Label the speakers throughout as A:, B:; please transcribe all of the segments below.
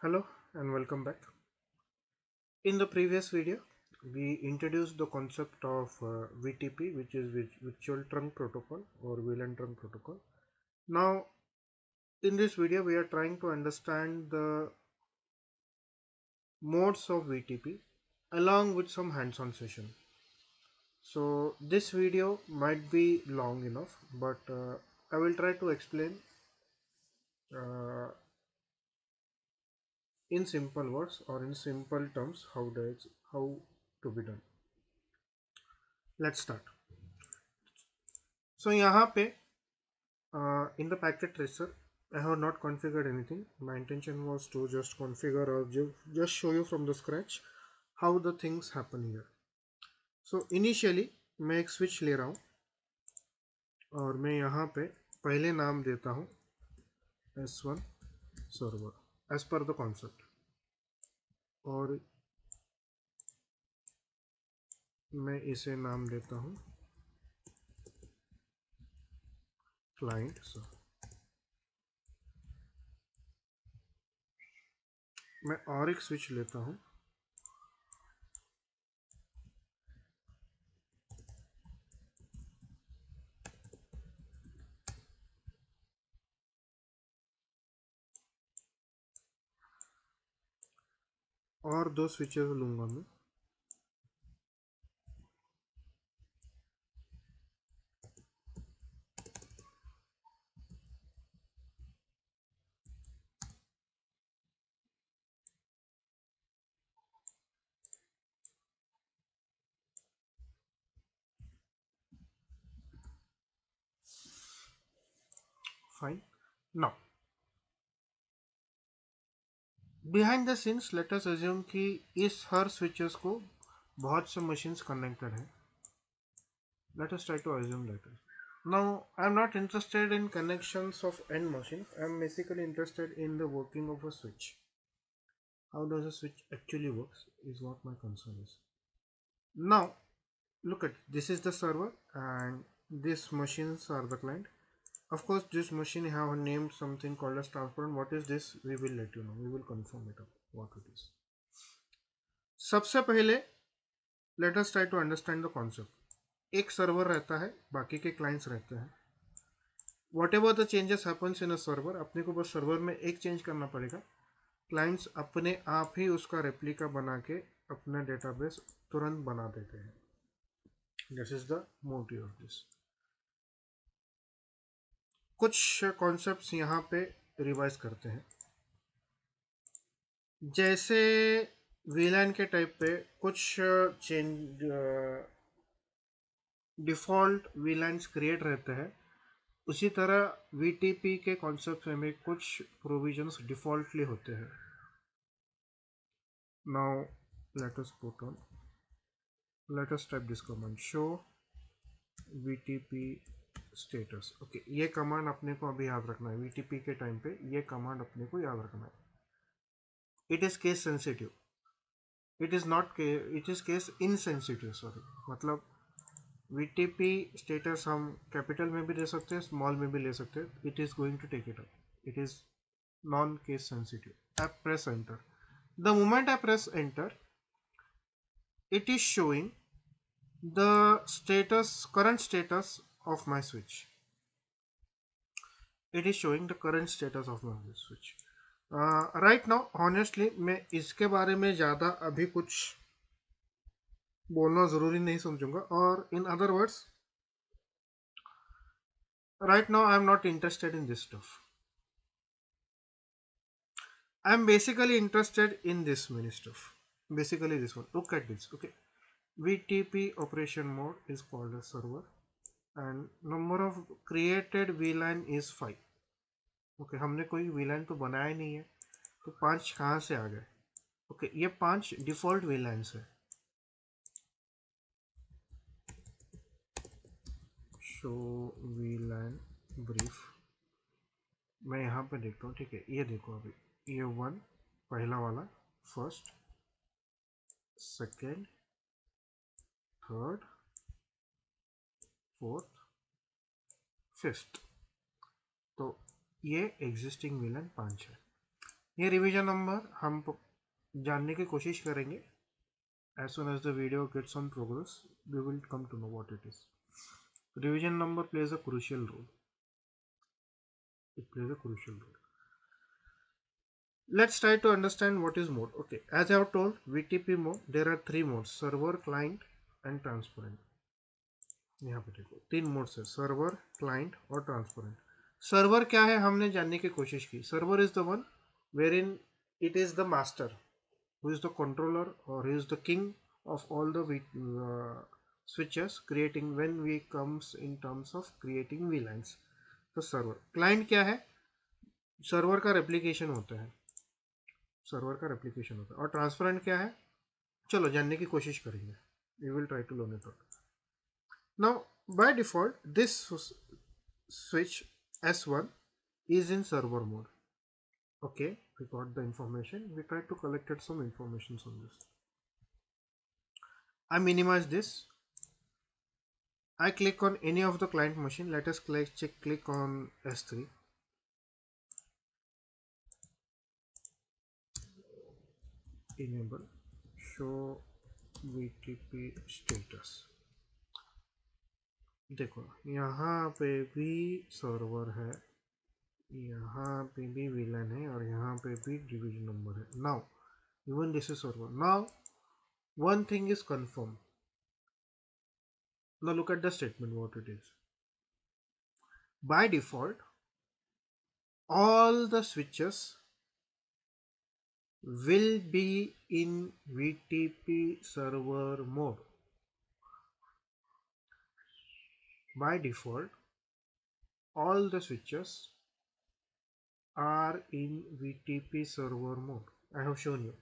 A: Hello and welcome back. In the previous video, we introduced the concept of VTP, which is Virtual Trunk Protocol or VLAN Trunk Protocol. Now, in this video, we are trying to understand the modes of VTP along with some hands-on session. So, this video might be long enough, but I will try to explain uh, in simple words or in simple terms how to be done. Let's start. So यहाँ पे in the packet tracer I have not configured anything. My intention was to just configure or just show you from the scratch how the things happen here. So initially मैं एक switch ले रहा हूँ और मैं यहाँ पे पहले नाम देता हूँ S1 server as per the concept और मैं इसे नाम देता हूँ client server. मैं और एक switch लेता हूँ और दो switches लूँगा मैं fine. Now behind the scenes let us assume कि इस हर स्विचेस को बहुत से मशीन्स कनेक्टेड है. Let us try to assume that. Now I am not interested in connections of end machine. I am basically interested in the working of a switch. How does a switch actually works is what my concern is. Now look at this is the server and these machines are the client. Of course this machine have named something called as transparent. What is this? We will let you know. We will confirm it up what it is. सबसे पहले let us try to understand the concept. एक server रहता है, बाकी के clients रहते हैं. Whatever the changes happens in a server, अपने को बस सर्वर में एक चेंज करना पड़ेगा. क्लाइंट्स अपने आप ही उसका रेप्लिका बना के अपना डेटाबेस तुरंत बना देते हैं. This is the motive of this. कुछ कॉन्सेप्ट्स यहाँ पे रिवाइज करते हैं. जैसे वीलैन के टाइप पे कुछ चेंज डिफ़ॉल्ट वीलैंस क्रिएट रहते हैं, उसी तरह वीटीपी के कॉन्सेप्ट में कुछ प्रोविजंस डिफ़ॉल्टली होते हैं. Now let us put on let us type this command show VTP status. Okay, ये कमांड अपने को अभी याद रखना है. वीटीपी के टाइम पे ये कमांड अपने को याद रखना है. It is case sensitive. It is not it is case insensitive. Sorry, मतलब वीटीपी स्टेटस हम कैपिटल में भी ले सकते हैं, स्मॉल में भी ले सकते हैं. It is going to take it up. It is non case sensitive. I press enter. The moment I press enter, it is showing the current status of my switch. It is showing the current status of my switch. Right now, honestly, मैं इसके बारे में ज़्यादा अभी कुछ बोलना ज़रूरी नहीं समझूंगा. और in other words, right now I am not interested in this stuff. I am basically interested in this many stuff. Basically this one. Look at this. Okay. VTP operation mode is called a server and number of created VLAN is 5. Okay, हमने कोई VLAN तो बनाया नहीं है, तो 5 कहाँ से आ गए? ओके, ये 5 डिफॉल्ट VLANs है. Show VLAN brief. मैं यहाँ पे देखता हूँ. ठीक है, ये देखो अभी ये 1 पहला वाला, first, second, third, fourth, fifth. तो ये एग्जिस्टिंग VLAN 5 है. ये रिवीजन नंबर हम जानने की कोशिश करेंगे. As soon as the video gets on progress, we will come to know what it is. Revision number plays a crucial role. It plays a crucial role. Let's try to understand what is mode. Okay, as I have told, VTP mode, there are three modes: server, client, and transparent. यहाँ पे देखो तीन modes है, server, client और transparent. Server क्या है हमने जानने की कोशिश की. Server is the one where in it is the master, who is the controller or he is the king of all the switches creating when we comes in terms of creating VLANs. तो server. Client क्या है? Server का replication होता है, server का replication होता है. और ट्रांसपेरेंट क्या है? चलो जानने की कोशिश करेंगे. We will try to learn it out. Now by default this switch S1 is in server mode. Okay, we got the information. We try to collect some information on this. I minimize this. I click on any of the client machine. Let us click on S3. Enable show VTP status. देखो यहाँ पे भी server है, यहाँ पे भी VLAN है और यहाँ पे भी डिवीजन नंबर है. Now even this is server. Now one thing is confirmed. Now look at the statement what it is. By default all the switches will be in VTP server mode. By default all the switches are in VTP server mode. I have shown you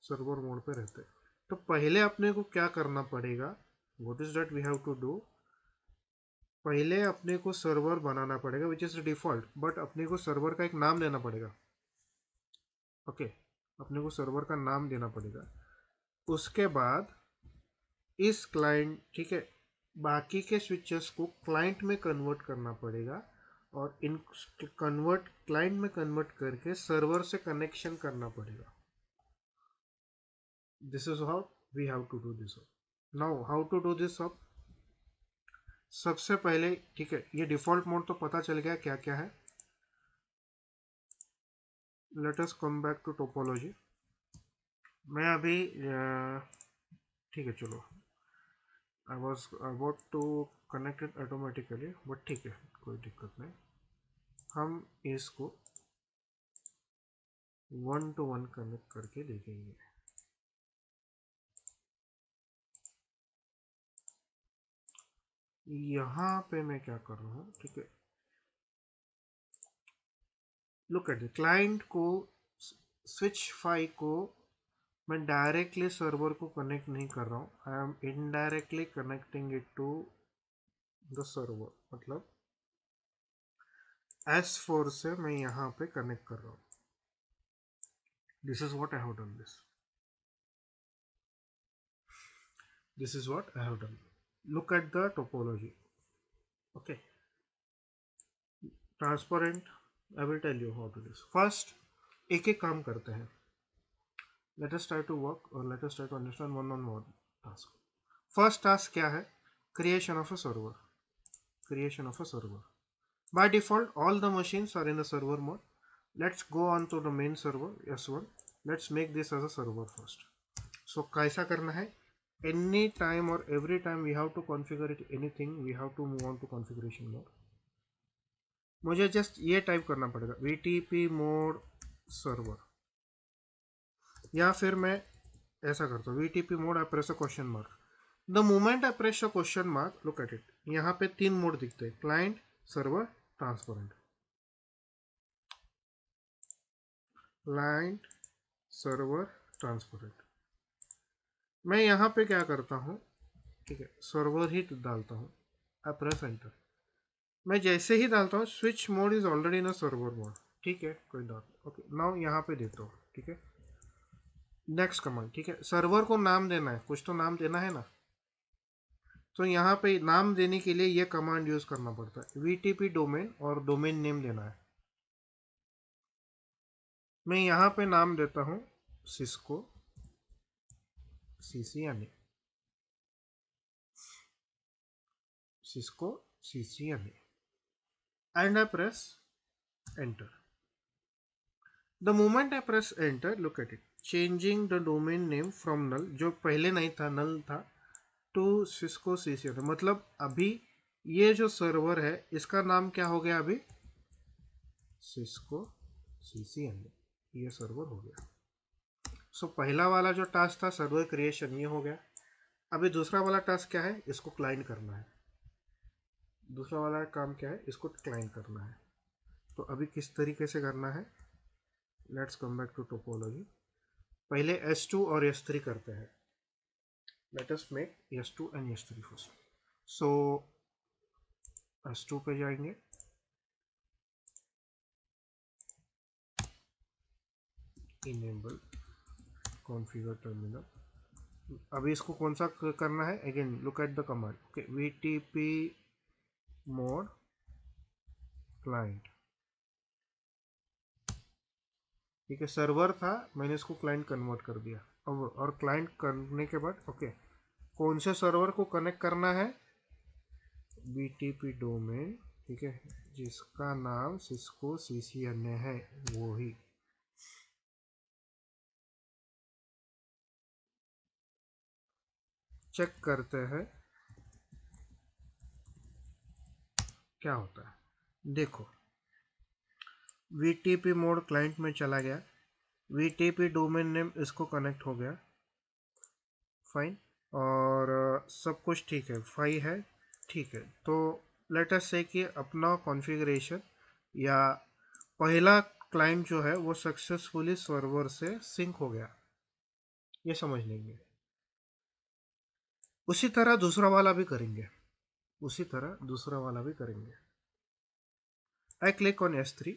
A: server mode पे रहते हैं. तो पहले अपने को क्या करना पड़ेगा? What is that we have to do? पहले अपने को सर्वर बनाना पड़ेगा विच इज डिफॉल्ट, बट अपने को सर्वर का एक नाम देना पड़ेगा. ओके, अपने को सर्वर का नाम देना पड़ेगा. उसके बाद इस क्लाइंट, ठीक है, बाकी के स्विचेस को क्लाइंट में कन्वर्ट करना पड़ेगा और इन कन्वर्ट क्लाइंट में कन्वर्ट करके सर्वर से कनेक्शन करना पड़ेगा. This is how we have to do this. Now how to do this. अब सबसे पहले, ठीक है, ये डिफॉल्ट मोड तो पता चल गया क्या क्या है. Let us come back to topology. मैं अभी ठीक है, चलो I was about to connect it automatically, but ठीक है, कोई दिक्कत नहीं. हम इसको 1 to 1 कनेक्ट करके देखेंगे. यहाँ पे मैं क्या कर रहा हूँ, ठीक है, लुक एट द क्लाइंट को, स्विच 5 को मैं डायरेक्टली सर्वर को कनेक्ट नहीं कर रहा हूँ. I am indirectly connecting it to the server. मतलब S4 से मैं यहाँ पे कनेक्ट कर रहा हूँ. This is what I have done. This is what I have done. Look at the topology. Okay, transparent. I will tell you how to this. First एक एक काम करते हैं. Let us try to work और let us try to understand one on one task. First task क्या है? Creation of a server. Creation of a server. By default all the machines are in the server mode. Let's go on to the main server S1. Let's make this as a server first. So कैसा करना है? Any time or every time we have to configure it anything, we have to move on to configuration mode. मुझे just ये type करना पड़ेगा VTP mode server, या फिर मैं ऐसा करता हूँ VTP mode. I press a question mark. The moment I press a question mark, look at it. यहाँ पे तीन मोड दिखते हैं: client, server, transparent. Client, server, transparent. मैं यहाँ पे क्या करता हूँ, ठीक है, सर्वर ही डालता हूँ. आई प्रेस एंटर. मैं जैसे ही डालता हूँ switch mode is already in a server mode. ठीक है, कोई डाउट. ओके, नाउ यहाँ पे देता हूँ. ठीक है, नेक्स्ट कमांड. ठीक है, सर्वर को नाम देना है, कुछ तो नाम देना है ना. तो यहाँ पे नाम देने के लिए ये कमांड यूज करना पड़ता है. VTP डोमेन और डोमेन नेम देना है. मैं यहाँ पे नाम देता हूँ Cisco CCNA, Cisco CCNA, and I press enter. The moment I press enter, look at it, changing the domain name from null, जो पहले नहीं था null था, to Cisco CCNA. मतलब अभी ये जो सर्वर है इसका नाम क्या हो गया अभी, Cisco CCNA, ये सर्वर हो गया. सो पहला वाला जो टास्क था सर्वर क्रिएशन ये हो गया. अभी दूसरा वाला टास्क क्या है, इसको क्लाइंट करना है. दूसरा वाला काम क्या है, इसको क्लाइंट करना है. तो अभी किस तरीके से करना है, let's come back to topology. पहले S2 और S3 करते हैं. Let us make S2 and S3 first. So S2 पे जाएंगे, इनेबल कॉन्फ़िगर टर्मिनल. अभी इसको कौन सा करना है, again look at the command. Okay, VTP mode client. ठीक है, सर्वर था, मैंने इसको क्लाइंट कन्वर्ट कर दिया. अब और क्लाइंट करने के बाद ओके, कौन से सर्वर को कनेक्ट करना है, BTP डोमेन. ठीक है, जिसका नाम सिस्को CCNA है वो ही. चेक करते हैं क्या होता है. देखो, VTP मोड क्लाइंट में चला गया, VTP डोमेन नेम इसको कनेक्ट हो गया, फाइन. और सब कुछ ठीक है, फाइल है, ठीक है. तो लेट अस से कि अपना कॉन्फ़िगरेशन या पहला क्लाइंट जो है वो सक्सेसफुली सर्वर से सिंक हो गया, ये समझ लेंगे. उसी तरह दूसरा वाला भी करेंगे, उसी तरह दूसरा वाला भी करेंगे. I click on S3,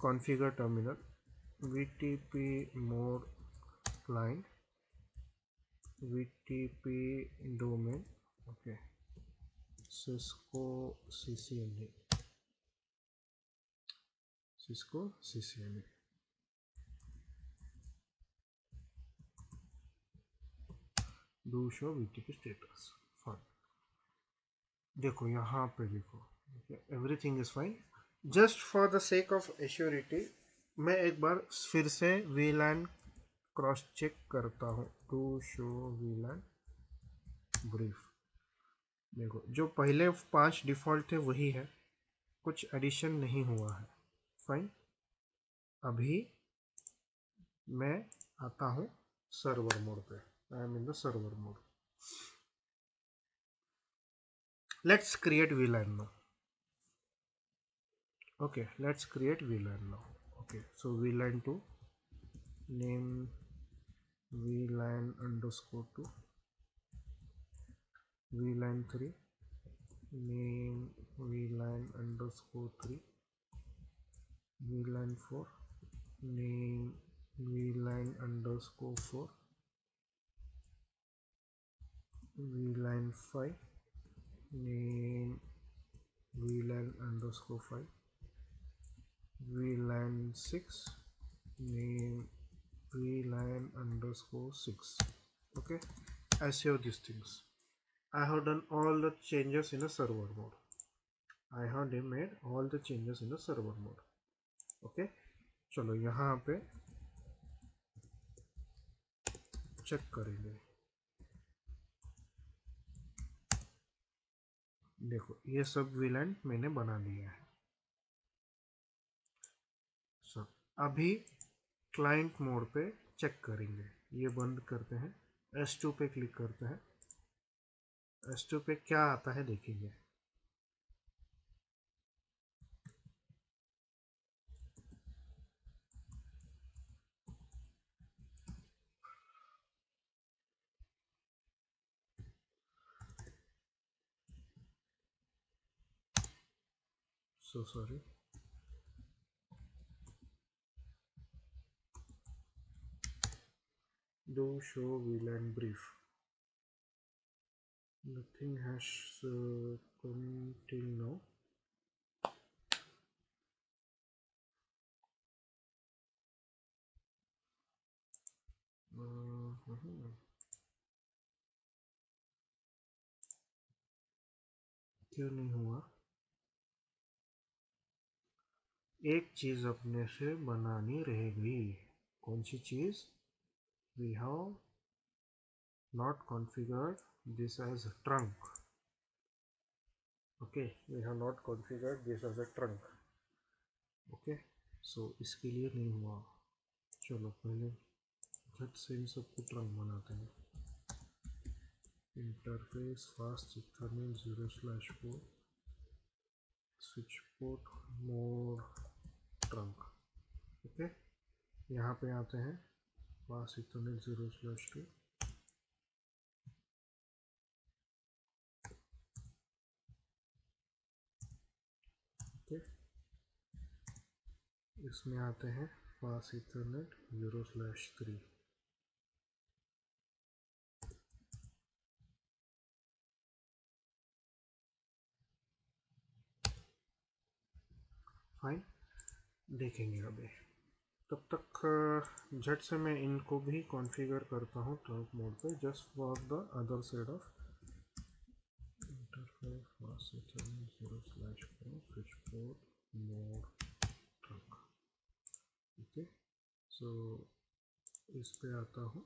A: configure terminal, VTP mode client, VTP domain, okay, Cisco CCNA, Cisco CCNA. Do show VTP status, fine. देखो यहाँ पे देखो, everything is fine. Just for the sake of assurity मैं एक बार फिर से VLAN क्रॉस चेक करता हूँ. To show VLAN brief. देखो जो पहले 5 डिफ़ॉल्ट थे वही है, कुछ एडिशन नहीं हुआ है, फाइन. अभी मैं आता हूँ सर्वर मोड पे. आई am in the server mode. Let's create VLAN now. Okay, let's create VLAN now. Okay, so VLAN 2, name VLAN underscore 2, VLAN 3, name VLAN underscore 3, VLAN 4, name VLAN underscore 4, VLAN 5, name VLAN underscore 5, VLAN 6, name VLAN underscore 6. Okay, I save these things. I have done all the changes in the server mode. I have made all the changes in the server mode. Okay, चलो यहाँ पे check करेंगे. देखो ये सब VLAN मैंने बना लिया है. सब अभी क्लाइंट मोड पे चेक करेंगे. ये बंद करते हैं, S2 पे क्लिक करते हैं. S2 पे क्या आता है देखेंगे. So sorry. Do show VLAN brief. Nothing has come till now. क्यों नहीं हुआ? एक चीज अपने से बनानी रह गई। कौन सी चीज? We have not configured this as trunk. Okay, we have not configured this as a trunk. Okay, so इसके लिए नहीं हुआ. चलो पहले झट से इन सबको ट्रंक बनाते हैं. Interface fast ethernet 0/4 switch port mode trunk. Okay, यहाँ पे आते हैं फास्ट इथरनेट 0/2. ओके, इसमें आते हैं फास्ट इथरनेट 0/3. फाइन, देखेंगे अभी. तब तक झट से मैं इनको भी कॉन्फ़िगर करता हूँ ट्रंक मोड पे, just for the other side of interface fast ethernet 0/4 switch port mode trunk. Okay, so इस पे आता हूँ.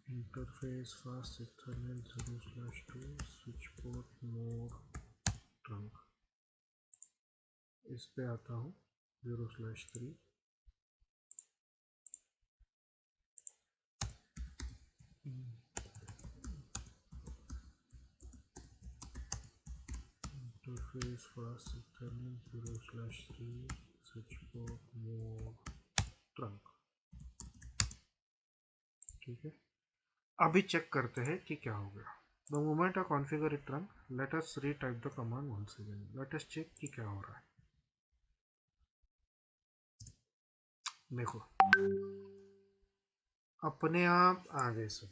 A: Interface fast ethernet 0/2 switch port mode trunk. इस पे आता हूँ 0/3. Interface fast ethernet 0/3 switch port mode trunk. ठीक है, अभी चेक करते हैं कि क्या हो गया. The moment I configure it run, let us retype the command once again. Let us check कि क्या हो रहा है. देखो, अपने आप आ गए सब.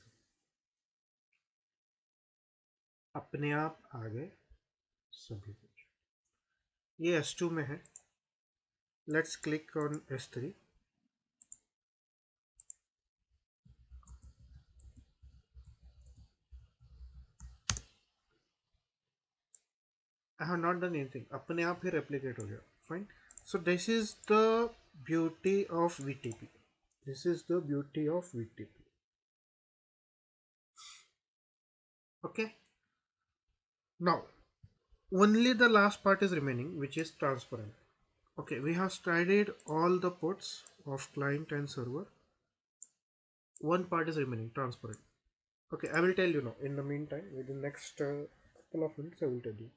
A: अपने आप आ गए सभी कुछ. ये S2 में है. Let's click on S3. I have not done anything. अपने आप ही रेप्लिकेट हो गया. Fine. So this is the beauty of VTP. This is the beauty of VTP. Okay, now only the last part is remaining, which is transparent. Okay, we have studied all the ports of client and server. One part is remaining, transparent. Okay, I will tell you now. In the meantime, within next couple of minutes, I will tell you.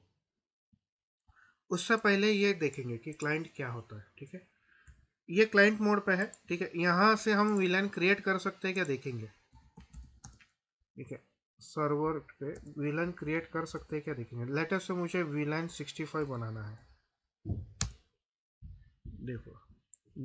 A: उससे पहले ये देखेंगे कि client क्या होता है. ठीक है, ये क्लाइंट मोड पे है. ठीक है, यहाँ से हम VLAN क्रिएट कर सकते हैं क्या, देखेंगे. ठीक है, सर्वर पे VLAN क्रिएट कर सकते हैं क्या, देखेंगे. लेटेस्ट से मुझे VLAN 65 बनाना है. देखो,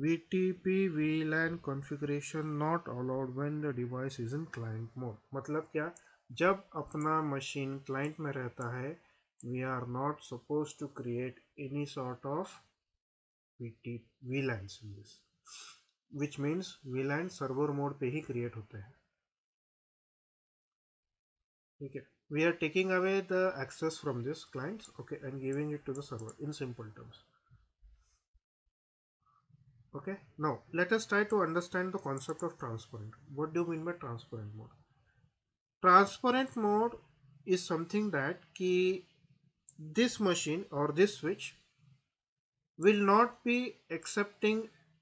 A: VTP VLAN configuration not allowed when the device is in client mode. मतलब क्या, जब अपना मशीन क्लाइंट में रहता है, we are not supposed to create any sort of VLANs in this, which means VLAN server mode पे ही create होते हैं. ठीक है, we are taking away the access from this clients, okay, and giving it to the server in simple terms. Okay, now let us try to understand the concept of transparent. What do you mean by transparent mode? Transparent mode is something that this machine or this switch will not be accepting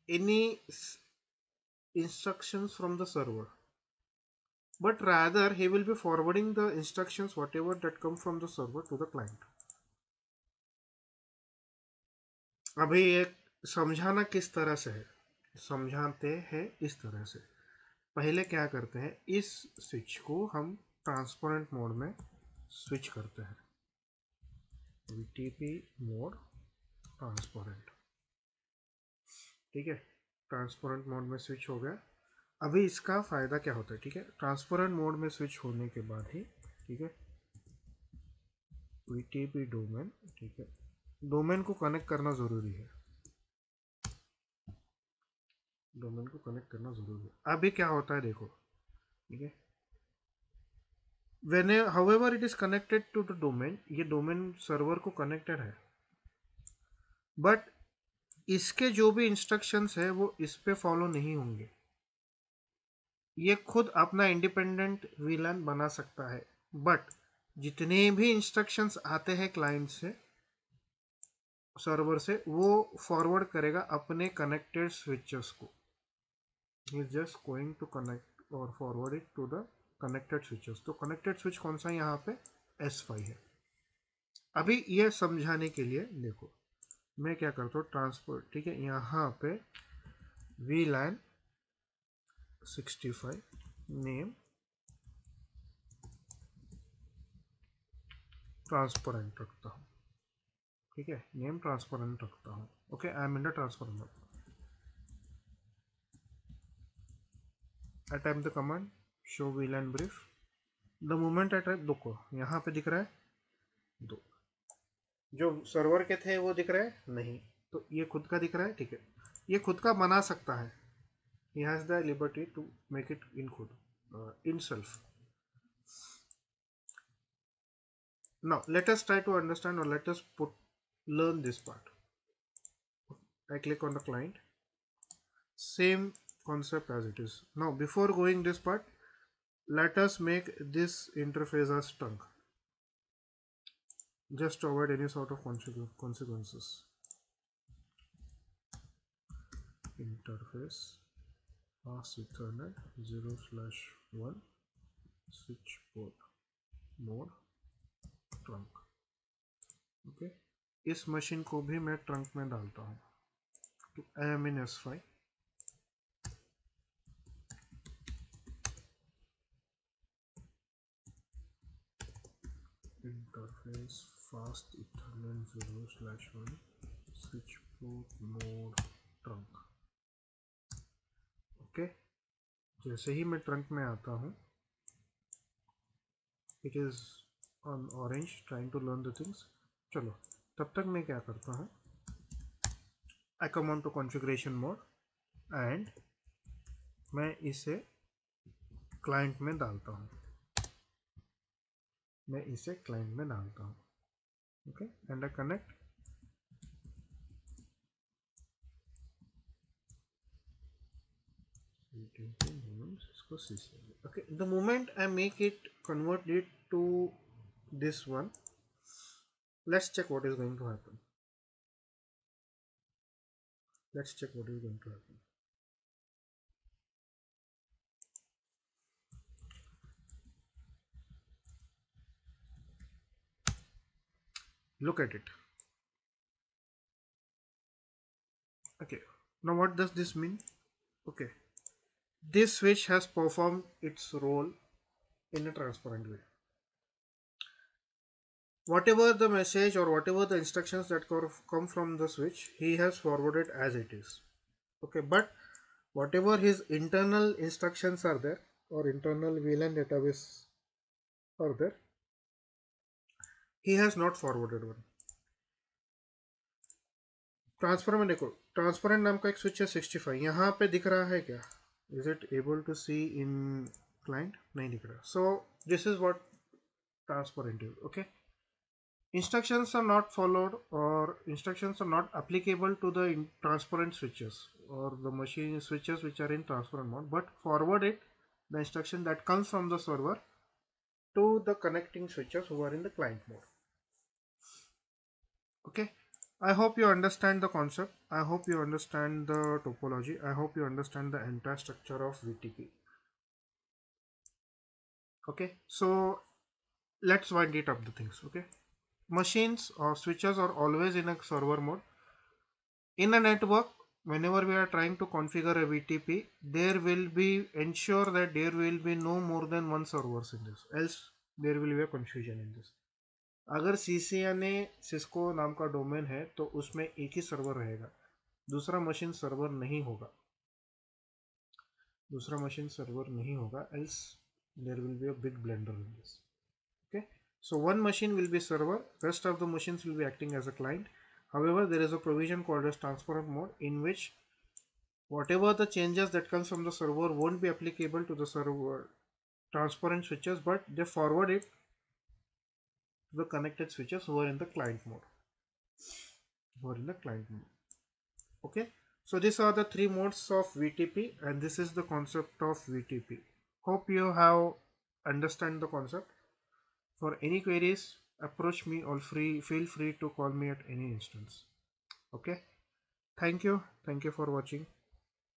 A: any instructions from the server, but rather he will be forwarding the instructions whatever that come from the server to the client. अभी ये समझाना किस तरह से है, समझाते हैं इस तरह से. पहले क्या करते हैं, इस स्विच को हम ट्रांसपेरेंट मोड में स्विच करते हैं. VTP mode transparent. ठीक है, ट्रांसपेरेंट मोड में स्विच हो गया. अभी इसका फ़ायदा क्या होता है. ठीक है, ट्रांसपेरेंट मोड में स्विच होने के बाद ही, ठीक है, VTP डोमेन. ठीक है, डोमेन को कनेक्ट करना ज़रूरी है. डोमेन को कनेक्ट करना ज़रूरी है. अभी क्या होता है देखो. ठीक है, when however it is connected to the domain, ये domain server को connected है, but इसके जो भी इंस्ट्रक्शंस है वो इस पे फॉलो नहीं होंगे। ये खुद अपना इंडिपेंडेंट वीलन बना सकता है, बट जितने भी इंस्ट्रक्शंस आते हैं क्लाइंट से, सर्वर से, वो फॉरवर्ड करेगा अपने कनेक्टेड स्विचेस को। He is just going to connect और forward it to the connected switches. तो कनेक्टेड स्विच कौन सा यहाँ पे S5 है। अभी ये समझाने के लिए देखो, मैं क्या करता हूँ, ट्रांसपोर्ट, ठीक है, यहाँ पे VLAN 65 नेम ट्रांसपेरेंट रखता हूँ, ठीक है, नेम ट्रांसपेरेंट रखता हूँ। Okay, I am in the transparent. I type the command show VLAN brief. The moment I type, देखो यहाँ पे दिख रहा है दो, जो सर्वर के थे वो दिख रहा है नहीं, तो ये खुद का दिख रहा है, ठीक है, ये खुद का बना सकता है। He has the liberty to make it in खुद, in self. Now let us try to understand, or let us learn this part. I click on the client, same concept as it is. Now before going this part, let us make this interface as trunk, just to avoid any sort of consequences. Interface pass Ethernet 0/1 switch port mode trunk. Okay, इस machine को भी मैं trunk में डालता हूँ। तो I am in S5, interface fast ethernet 0/1 switch port mode trunk. Okay, जैसे ही मैं ट्रंक में आता हूँ, it is on orange trying to learn the things. चलो, तब तक मैं क्या करता हूँ, I come on to configuration mode and मैं इसे क्लाइंट में डालता हूँ, मैं इसे क्लाइंट में डालता हूँ। Okay, and I connect. Okay, the moment I make it, convert it to this one, let's check what is going to happen. Let's check what is going to happen. Look at it. Okay, now what does this mean? Okay, this switch has performed its role in a transparent way. Whatever the message or whatever the instructions that come from the switch, he has forwarded as it is. Okay, but whatever his internal instructions are there, or internal VLAN database are there, he has not forwarded one. Transfer में देखो, transparent नाम का एक switch है 65, यहाँ पे दिख रहा है क्या? Is it able to see in client? नहीं दिख रहा। So this is what transparent is. Okay, instructions are not followed, or instructions are not applicable to the transparent switches or the machine switches which are in transparent mode, but forward it, the instruction that comes from the server, to the connecting switches who are in the client mode. Okay, I hope you understand the concept. I hope you understand the topology. I hope you understand the entire structure of VTP. Okay, so let's wind it up the things. Okay, machines or switches are always in a server mode. In a network, whenever we are trying to configure a VTP, there will be, ensure that there will be no more than one servers in this, else there will be a confusion in this. अगर CCNA Cisco नाम का domain है तो उसमें एक ही server रहेगा, दूसरा machine server नहीं होगा, दूसरा मशीन सर्वर नहीं होगा, else there will be a big blunder in this. Okay, so one machine will be server, rest of the machines will be acting as a client. However, there is a provision called as transparent mode, in which whatever the changes that comes from the server won't be applicable to the server, transparent switches, but they forward it to the connected switches who are in the client mode. Okay, so these are the three modes of VTP, and this is the concept of VTP. Hope you have understand the concept. For any queries, approach me or feel free to call me at any instance. Okay, thank you for watching.